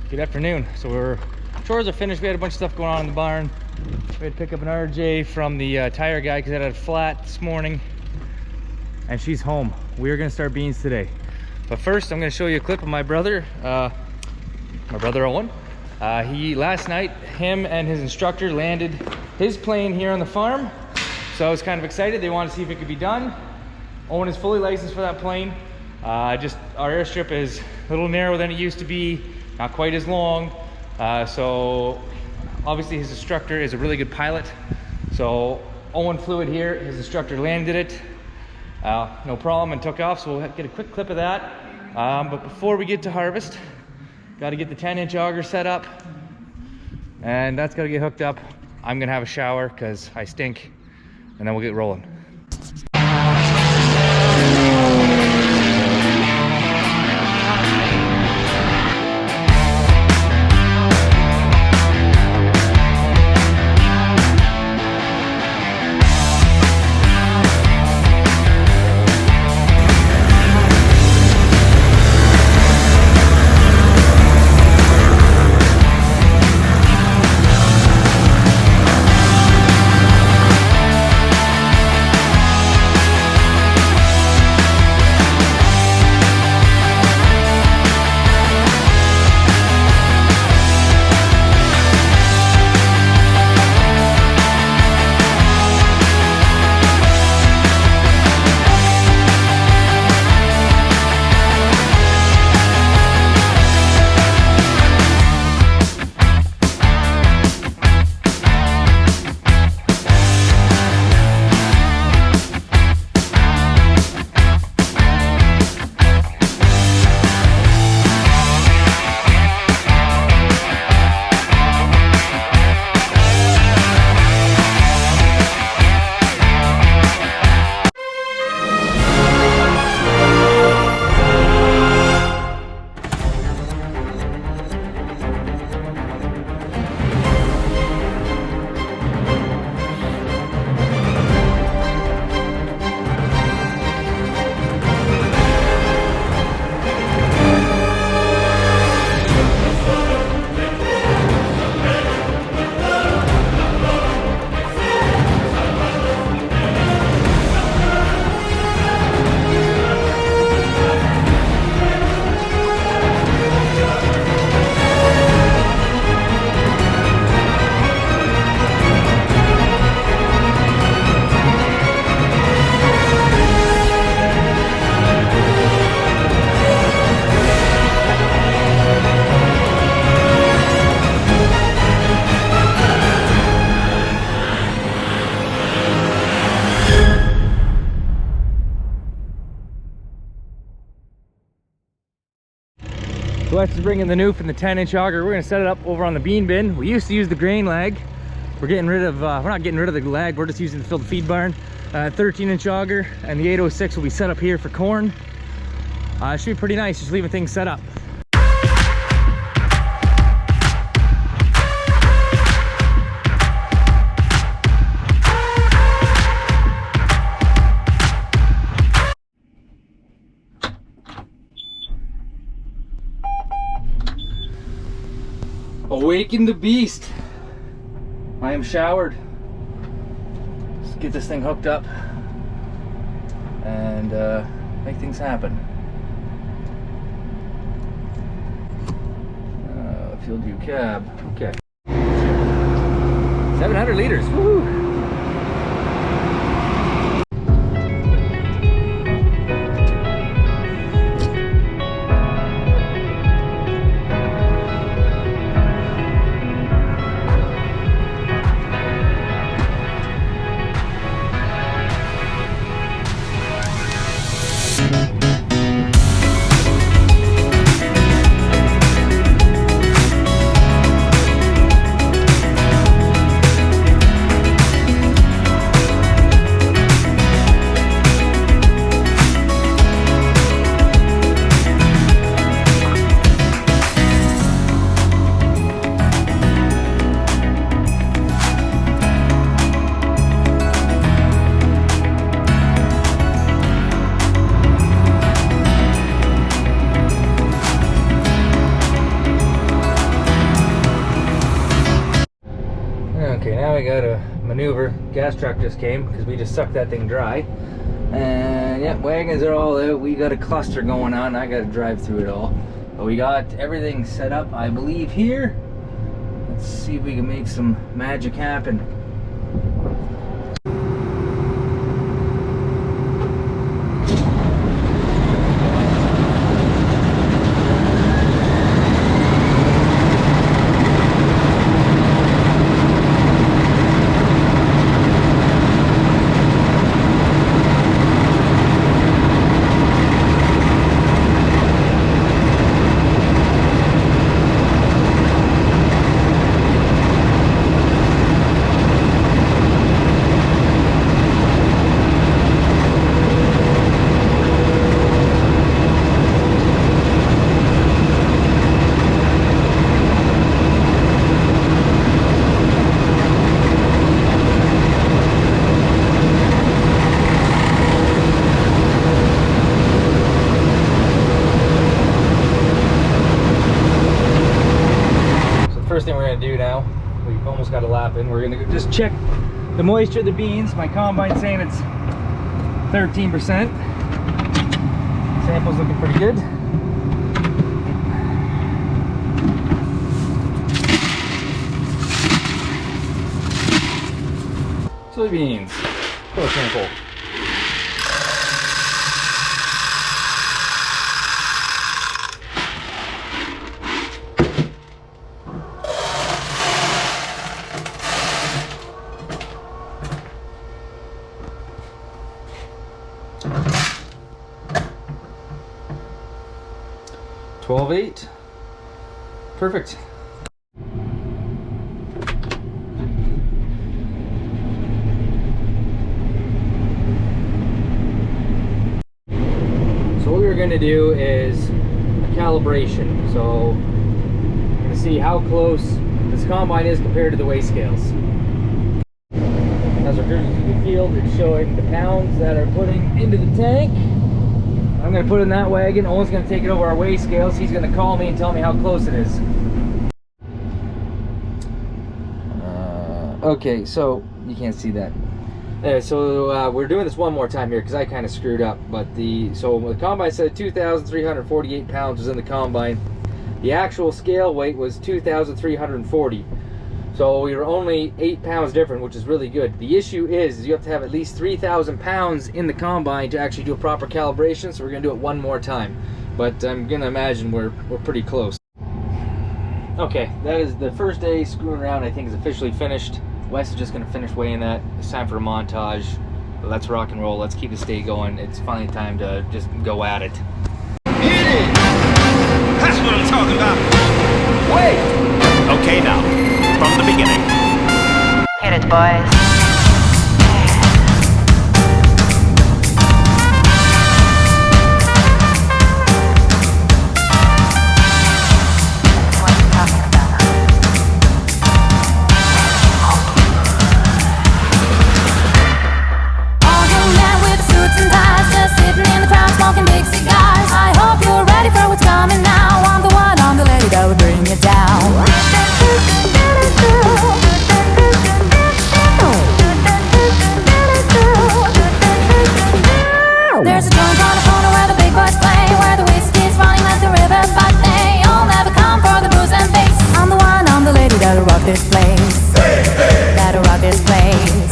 Good afternoon. So chores are finished. We had a bunch of stuff going on in the barn. We had to pick up an RJ from the tire guy because it had a flat this morning, and she's home. We're gonna start beans today, but first I'm gonna show you a clip of my brother Owen. Last night, him and his instructor landed his plane here on the farm, so I was kind of excited. They wanted to see if it could be done. Owen is fully licensed for that plane. Just our airstrip is a little narrower than it used to be, not quite as long. So obviously his instructor is a really good pilot. So Owen flew it here, his instructor landed it, no problem, and took off. So we'll get a quick clip of that. But before we get to harvest, got to get the 10-inch auger set up, and that's got to get hooked up. I'm gonna have a shower because I stink, and then we'll get rolling. So after bringing the noof and the 10-inch auger, we're gonna set it up over on the bean bin. We used to use the grain lag. We're getting rid of, we're not getting rid of the lag, we're just using it to fill the feed barn. 13-inch auger, and the 806 will be set up here for corn. It should be pretty nice, just leaving things set up. Awaken the beast. I am showered. Let's get this thing hooked up and make things happen. Fuel view cab. Okay. 700 liters. Woohoo! I got a maneuver. Gas truck just came because we just sucked that thing dry. And yeah, wagons are all out. We got a cluster going on. I got to drive through it all. But we got everything set up, I believe, here. Let's see if we can make some magic happen. First thing we're going to do now, we've almost got a lap in, we're going to just check the moisture of the beans. My combine's saying it's 13%. Sample's looking pretty good. Soybeans, full sample. $12.8. Perfect. So what we're going to do is a calibration. So we're going to see how close this combine is compared to the weigh scales. As we're cruising through the field, it's showing the pounds that are putting into the tank. I'm going to put it in that wagon. Owen's going to take it over our weigh scales. He's going to call me and tell me how close it is. Okay, so you can't see that. So we're doing this one more time here because I kind of screwed up. But the combine said 2,348 pounds was in the combine. The actual scale weight was 2,340. So we were only 8 pounds different, which is really good. The issue is you have to have at least 3,000 pounds in the combine to actually do a proper calibration, so we're going to do it one more time. But I'm going to imagine we're pretty close. Okay, that is the first day screwing around, I think, is officially finished. Wes is just going to finish weighing that. It's time for a montage. Let's rock and roll. Let's keep this day going. It's finally time to just go at it. Hit it! That's what I'm talking about. Wait! Okay, now, from the beginning. Hit it, boys. What are you talking about? All young men with suits and ties, just sitting in the crowd smoking big cigars. I hope you're ready for what's coming now. I'm the one, I'm the lady that will bring you down. There's a joint on the corner where the big boys play, where the whiskey's running like the rivers, but they all never come for the booze and bass. I'm the one, I'm the lady that'll rock this place. That'll rock this place.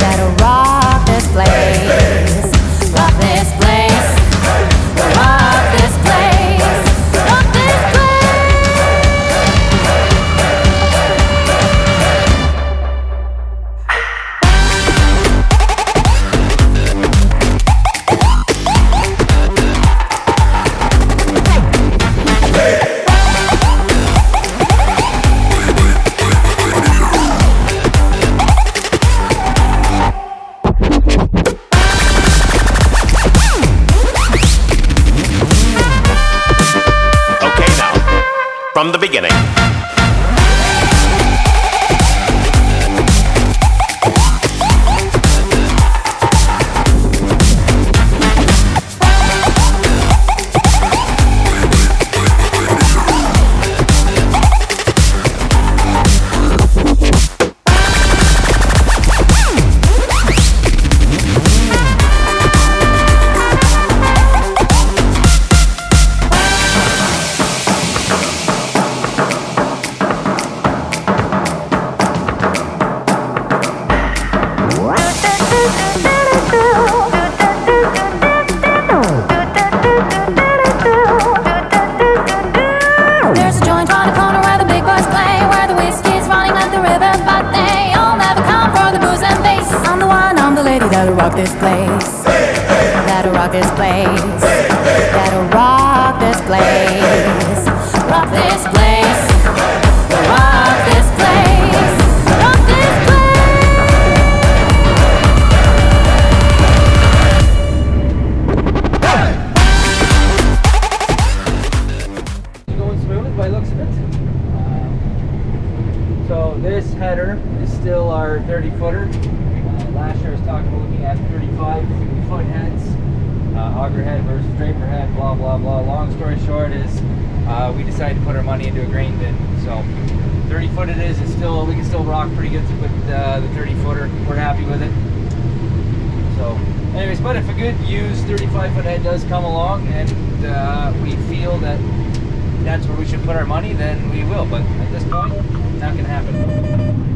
That'll rock this place. Rock this place. Rock this place. Rock this place. From the beginning. that'll rock this place. That'll rock this place. That'll rock this place. Rock this place. Rock this place. Rock this place. Going smooth by the looks of it. So this header is still our 30 footer. Last year I was talking about looking at 35 foot heads, auger head versus draper head, blah blah blah. Long story short is we decided to put our money into a grain bin. So 30 foot it is. It's still, we can still rock pretty good with the 30 footer. We're happy with it. So anyways, but if a good used 35 foot head does come along and we feel that that's where we should put our money, then we will. But at this point, not gonna happen.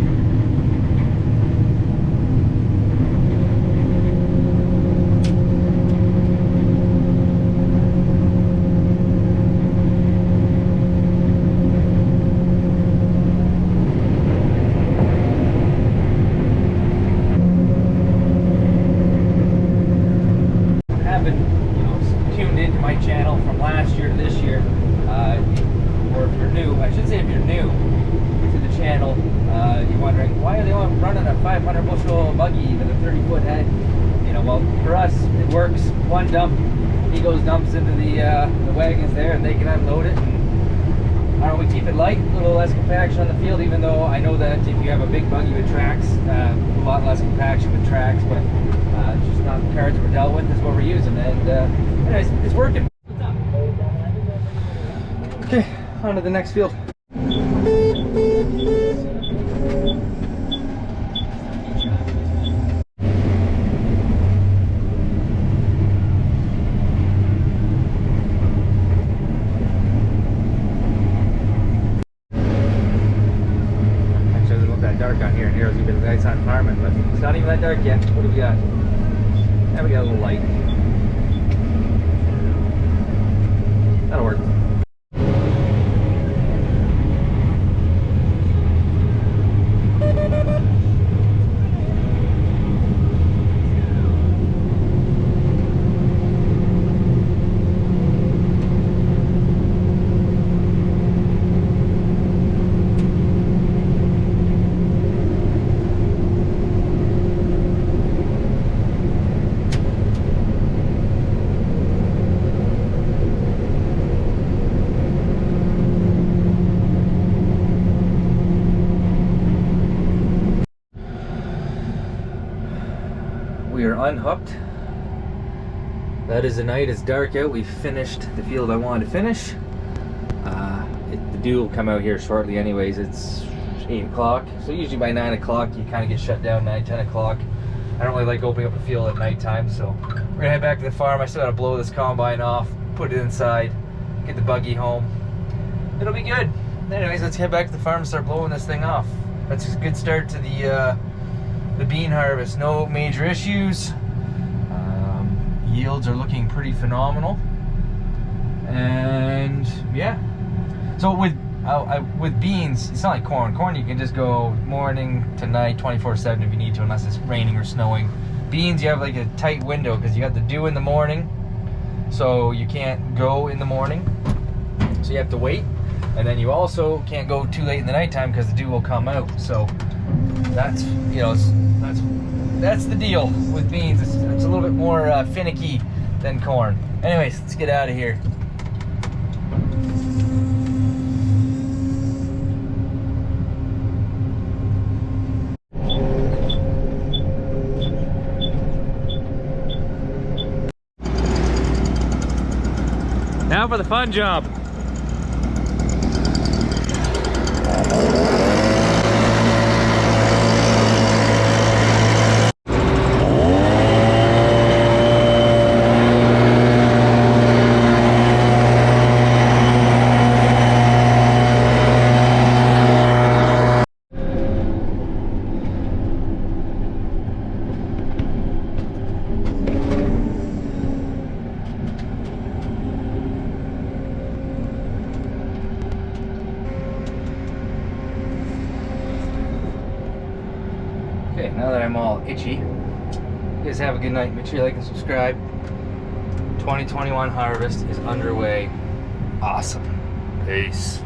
One dump, he goes dumps into the wagons there, and they can unload it. And, I don't know, we keep it light, a little less compaction on the field. Even though I know that if you have a big buggy with tracks, a lot less compaction with tracks, but it's just not the cards we're dealt with. Is what we're using, and anyways, it's working. Okay, on to the next field. Dark on here, and here's a bit of lights on environment, but it's not even that dark yet. What do we got? Now we got a little light. That'll work. We are unhooked. That is the night. It's dark out. We've finished the field I wanted to finish. The dew will come out here shortly anyways. It's 8 o'clock. So usually by 9 o'clock you kind of get shut down, 9, 10 o'clock. I don't really like opening up the field at nighttime, so we're gonna head back to the farm. I still gotta blow this combine off, put it inside, get the buggy home. It'll be good. Anyways, let's head back to the farm and start blowing this thing off. That's a good start to the bean harvest. No major issues. Yields are looking pretty phenomenal, and yeah. So with beans, it's not like corn. Corn you can just go morning to night, 24/7 if you need to, unless it's raining or snowing. Beans, you have like a tight window because you got the dew in the morning, so you can't go in the morning, so you have to wait. And then you also can't go too late in the nighttime because the dew will come out. So that's, you know, that's the deal with beans. It's a little bit more finicky than corn. Anyways, let's get out of here. Now for the fun job. Okay, now that I'm all itchy, You guys have a good night. Make sure you like and subscribe. 2021 harvest is underway. Awesome. Peace.